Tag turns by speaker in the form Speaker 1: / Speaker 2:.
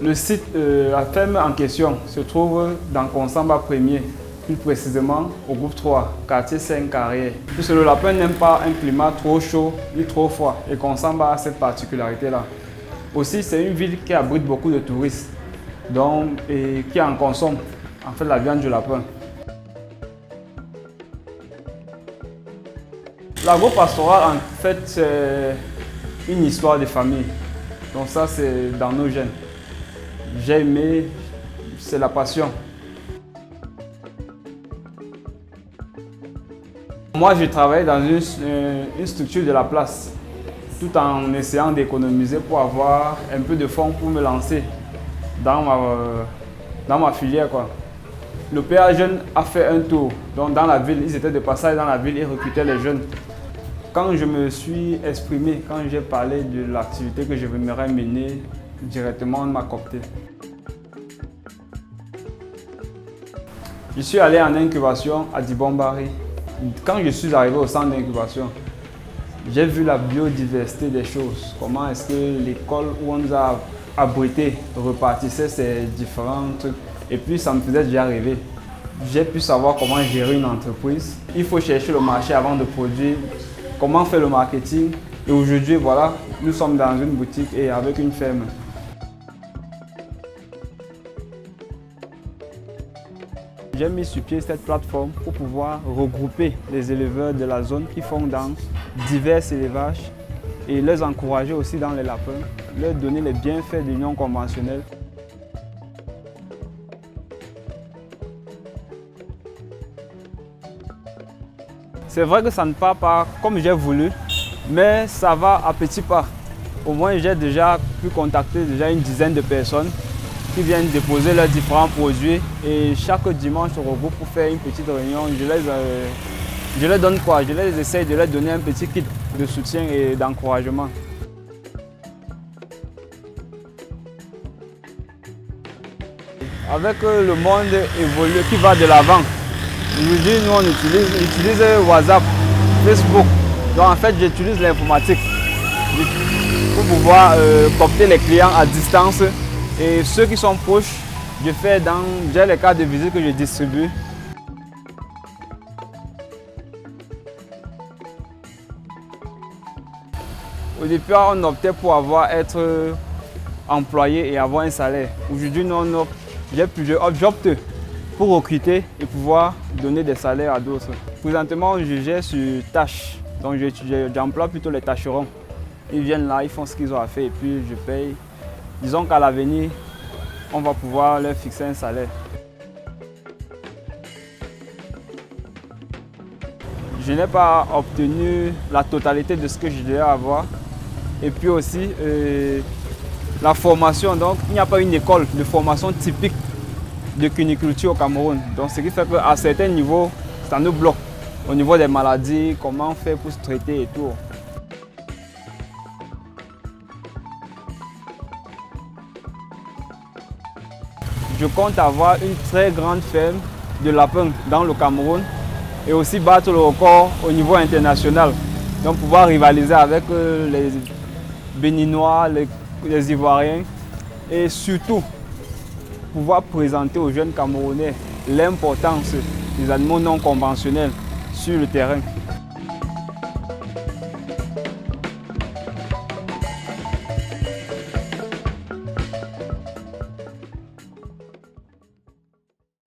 Speaker 1: Le site, la ferme en question se trouve dans Konsamba 1er, plus précisément au groupe 3, quartier 5 Carrière. Puisque le lapin n'aime pas un climat trop chaud ni trop froid et Konsamba a cette particularité-là. Aussi, c'est une ville qui abrite beaucoup de touristes et qui en consomment en fait la viande du lapin. L'agro-pastoral, en fait, c'est une histoire de famille. Donc ça, c'est dans nos gènes. J'ai aimé, c'est la passion. Moi, je travaille dans une structure de la place, tout en essayant d'économiser pour avoir un peu de fonds pour me lancer dans ma filière, quoi. Le PA Jeune a fait un tour donc dans la ville, ils étaient de passage dans la ville et recrutaient les jeunes. Quand je me suis exprimé, quand j'ai parlé de l'activité que je voudrais mener, directement on m'a coopté. Je suis allé en incubation à Dibombari. Quand je suis arrivé au centre d'incubation, j'ai vu la biodiversité des choses. Comment est-ce que l'école où on nous a abrités repartissait ces différents trucs. Et puis ça me faisait déjà rêver. J'ai pu savoir comment gérer une entreprise. Il faut chercher le marché avant de produire. Comment faire le marketing. Et aujourd'hui, voilà, nous sommes dans une boutique et avec une ferme. J'ai mis sur pied cette plateforme pour pouvoir regrouper les éleveurs de la zone qui font dans divers élevages et les encourager aussi dans les lapins, leur donner les bienfaits de l'union conventionnelle. C'est vrai que ça ne part pas comme j'ai voulu, mais ça va à petits pas. Au moins, j'ai déjà pu contacter une dizaine de personnes qui viennent déposer leurs différents produits et chaque dimanche on se regroupe pour faire une petite réunion. Je leur donne quoi? Je les essaye de leur donner un petit kit de soutien et d'encouragement. Avec le monde évolué qui va de l'avant, aujourd'hui nous on utilise WhatsApp, Facebook. Donc en fait j'utilise l'informatique pour pouvoir coopter les clients à distance. Et ceux qui sont proches, j'ai les cartes de visite que je distribue. Au départ, on optait pour être employé et avoir un salaire. Aujourd'hui, j'opte pour recruter et pouvoir donner des salaires à d'autres. Présentement, je gère sur tâches. Donc, j'emploie plutôt les tâcherons. Ils viennent là, ils font ce qu'ils ont à faire et puis je paye. Disons qu'à l'avenir, on va pouvoir leur fixer un salaire. Je n'ai pas obtenu la totalité de ce que je devais avoir. Et puis aussi, la formation. Donc, il n'y a pas une école de formation typique de cuniculture au Cameroun. Donc, ce qui fait qu'à certains niveaux, ça nous bloque. Au niveau des maladies, comment faire pour se traiter et tout. Je compte avoir une très grande ferme de lapins dans le Cameroun et aussi battre le record au niveau international. Donc pouvoir rivaliser avec les Béninois, les Ivoiriens et surtout pouvoir présenter aux jeunes Camerounais l'importance des animaux non conventionnels sur le terrain.